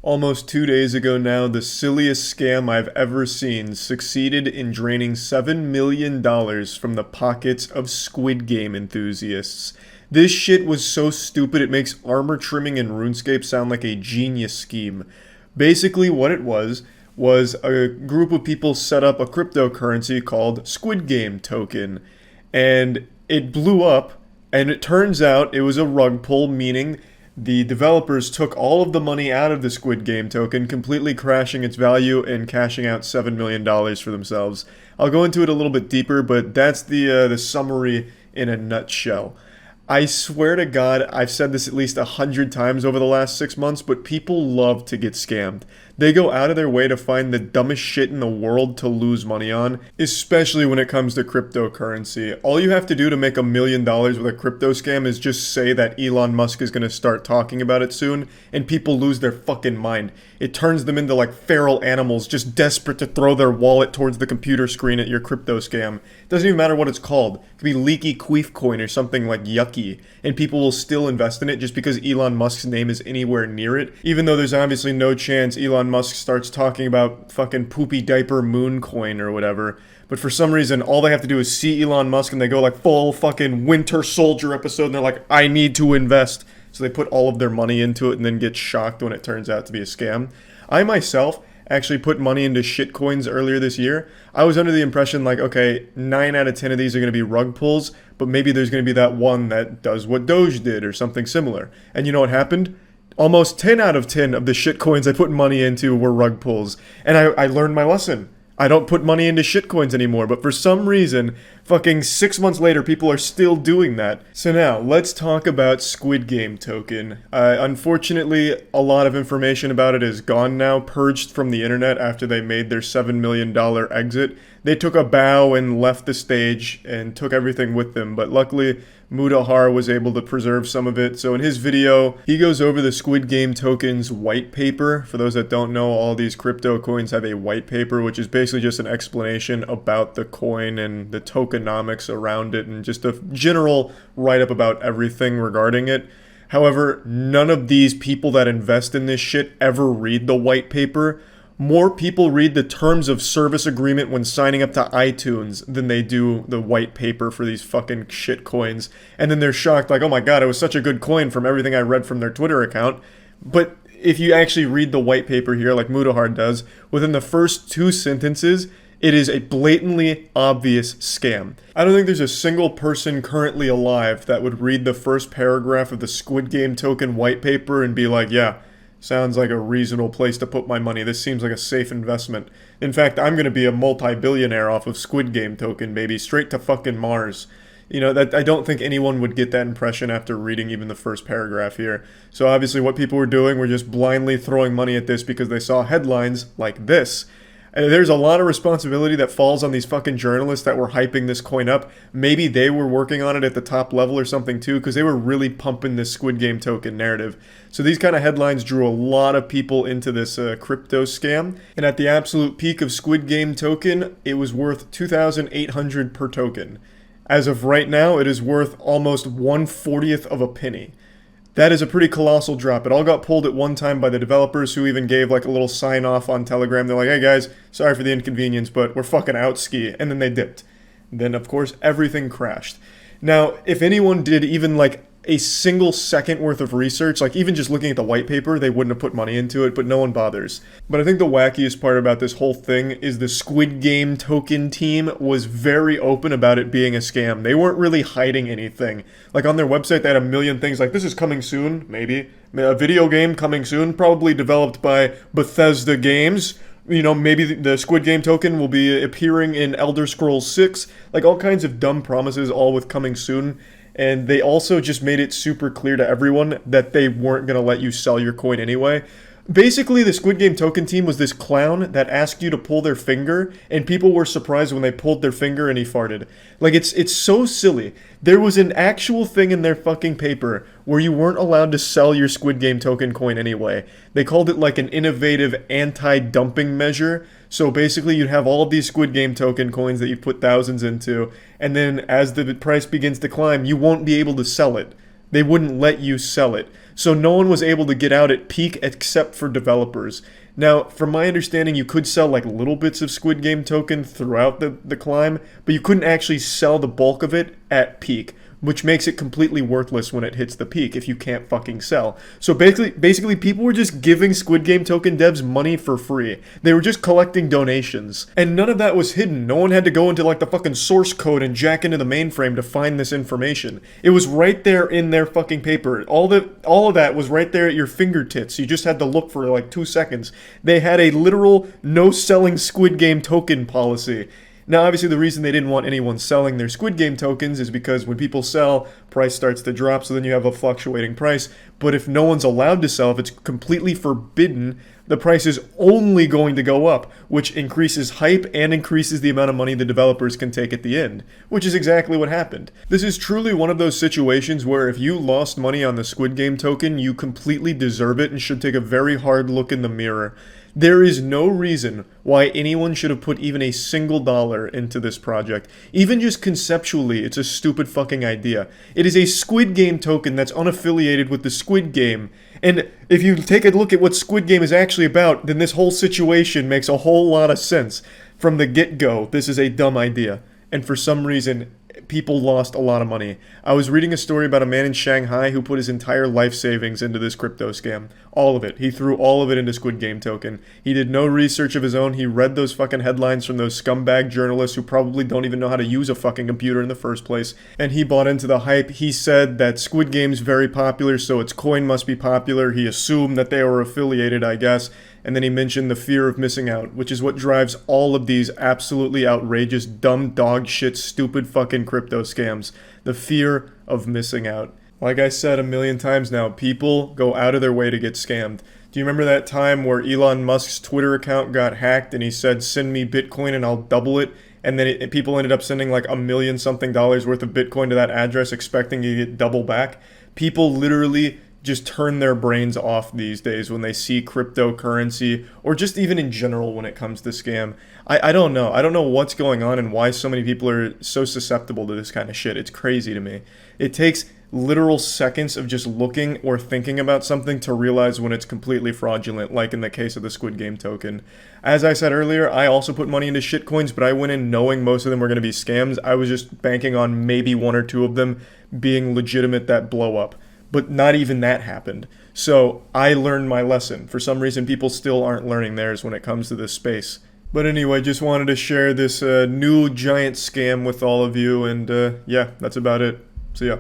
Almost 2 days ago now, the silliest scam I've ever seen succeeded in draining $7 million from the pockets of Squid Game enthusiasts. This shit was so stupid it makes armor trimming in RuneScape sound like a genius scheme. Basically, what it was a group of people set up a cryptocurrency called Squid Game token, and it blew up. And it turns out it was a rug pull, meaning the developers took all of the money out of the Squid Game token, completely crashing its value and cashing out $7 million for themselves. I'll go into it a little bit deeper, but that's the summary in a nutshell. I swear to God, I've said this at least 100 times over the last 6 months, but people love to get scammed. They go out of their way to find the dumbest shit in the world to lose money on, especially when it comes to cryptocurrency. All you have to do to make $1 million with a crypto scam is just say that Elon Musk is going to start talking about it soon, and people lose their fucking mind. It turns them into like feral animals, just desperate to throw their wallet towards the computer screen at your crypto scam. It doesn't even matter what it's called. It could be Leaky Queef Coin or something like yucky, and people will still invest in it just because Elon Musk's name is anywhere near it, even though there's obviously no chance Elon Musk starts talking about fucking poopy diaper moon coin or whatever. But for some reason, all they have to do is see Elon Musk and they go like full fucking Winter Soldier episode and they're like, I need to invest. So they put all of their money into it and then get shocked when it turns out to be a scam. I myself actually put money into shitcoins earlier this year. I was under the impression like, okay, 9 out of 10 of these are going to be rug pulls, but maybe there's going to be that one that does what Doge did or something similar. And you know what happened? Almost 10 out of 10 of the shitcoins I put money into were rug pulls. And I learned my lesson. I don't put money into shitcoins anymore, but for some reason, fucking 6 months later, people are still doing that. So now, let's talk about Squid Game token. Unfortunately, a lot of information about it is gone now, purged from the internet after they made their $7 million exit. They took a bow and left the stage and took everything with them, but luckily, Mudahar was able to preserve some of it. So in his video, he goes over the Squid Game token's white paper. For those that don't know, all these crypto coins have a white paper, which is basically just an explanation about the coin and the tokenomics around it and just a general write-up about everything regarding it. However, none of these people that invest in this shit ever read the white paper. More people read the terms of service agreement when signing up to iTunes than they do the white paper for these fucking shit coins. And then they're shocked, like, oh my god, it was such a good coin from everything I read from their Twitter account. But if you actually read the white paper here, like Mudahar does, within the first 2 sentences, it is a blatantly obvious scam. I don't think there's a single person currently alive that would read the first paragraph of the Squid Game token white paper and be like, yeah, sounds like a reasonable place to put my money. This seems like a safe investment. In fact, I'm going to be a multi-billionaire off of Squid Game token, baby. Straight to fucking Mars. You know, that I don't think anyone would get that impression after reading even the first paragraph here. So obviously what people were doing were just blindly throwing money at this because they saw headlines like this. There's a lot of responsibility that falls on these fucking journalists that were hyping this coin up. Maybe they were working on it at the top level or something too, because they were really pumping this Squid Game token narrative. So these kind of headlines drew a lot of people into this crypto scam. And at the absolute peak of Squid Game token, it was worth 2,800 per token. As of right now, it is worth almost 1/40th of a penny. That is a pretty colossal drop. It all got pulled at one time by the developers who even gave like a little sign off on Telegram. They're like, hey guys, sorry for the inconvenience, but we're fucking out ski. And then they dipped. Then of course everything crashed. Now, if anyone did even like a single second worth of research, like even just looking at the white paper, they wouldn't have put money into it, but no one bothers. But I think the wackiest part about this whole thing is the Squid Game token team was very open about it being a scam. They weren't really hiding anything. Like on their website, they had a million things like, this is coming soon, maybe. A video game coming soon, probably developed by Bethesda Games. You know, maybe the Squid Game token will be appearing in Elder Scrolls 6. Like all kinds of dumb promises, all with coming soon. And they also just made it super clear to everyone that they weren't going to let you sell your coin anyway. Basically, the Squid Game token team was this clown that asked you to pull their finger, and people were surprised when they pulled their finger and he farted. Like, it's so silly. There was an actual thing in their fucking paper where you weren't allowed to sell your Squid Game token coin anyway. They called it like an innovative anti-dumping measure. So basically, you'd have all of these Squid Game token coins that you've put thousands into, and then as the price begins to climb, you won't be able to sell it. They wouldn't let you sell it. so no one was able to get out at peak except for developers. Now, from my understanding, you could sell like little bits of Squid Game token throughout the climb, but you couldn't actually sell the bulk of it at peak, which makes it completely worthless when it hits the peak if you can't fucking sell. So basically people were just giving Squid Game token devs money for free. They were just collecting donations. And none of that was hidden. No one had to go into like the fucking source code and jack into the mainframe to find this information. It was right there in their fucking paper. All of that was right there at your fingertips. You just had to look for like 2 seconds. They had a literal no selling Squid Game token policy. Now, obviously, the reason they didn't want anyone selling their Squid Game tokens is because when people sell, price starts to drop, so then you have a fluctuating price. But if no one's allowed to sell, if it's completely forbidden, the price is only going to go up, which increases hype and increases the amount of money the developers can take at the end, which is exactly what happened. This is truly one of those situations where if you lost money on the Squid Game token, you completely deserve it and should take a very hard look in the mirror. There is no reason why anyone should have put even a single dollar into this project. Even just conceptually, it's a stupid fucking idea. It is a Squid Game token that's unaffiliated with the Squid Game. And if you take a look at what Squid Game is actually about, then this whole situation makes a whole lot of sense. From the get-go, this is a dumb idea. And for some reason, people lost a lot of money. I was reading a story about a man in Shanghai who put his entire life savings into this crypto scam. All of it. He threw all of it into Squid Game token. He did no research of his own. He read those fucking headlines from those scumbag journalists who probably don't even know how to use a fucking computer in the first place. And he bought into the hype. He said that Squid Game's very popular, so its coin must be popular. He assumed that they were affiliated, I guess. And then he mentioned the fear of missing out, which is what drives all of these absolutely outrageous, dumb dog shit, stupid fucking crypto scams. The fear of missing out. Like I said a million times now, people go out of their way to get scammed. Do you remember that time where Elon Musk's Twitter account got hacked and he said, send me Bitcoin and I'll double it? And then people ended up sending like $1 million something worth of Bitcoin to that address expecting to get double back? People literally just turn their brains off these days when they see cryptocurrency, or just even in general when it comes to scam. I don't know. I don't know what's going on and why so many people are so susceptible to this kind of shit. It's crazy to me. It takes literal seconds of just looking or thinking about something to realize when it's completely fraudulent, like in the case of the Squid Game token. As I said earlier, I also put money into shitcoins, but I went in knowing most of them were going to be scams. I was just banking on maybe 1 or 2 of them being legitimate that blow up. But not even that happened. So I learned my lesson. For some reason, people still aren't learning theirs when it comes to this space. But anyway, just wanted to share this new giant scam with all of you. And yeah, that's about it. See ya.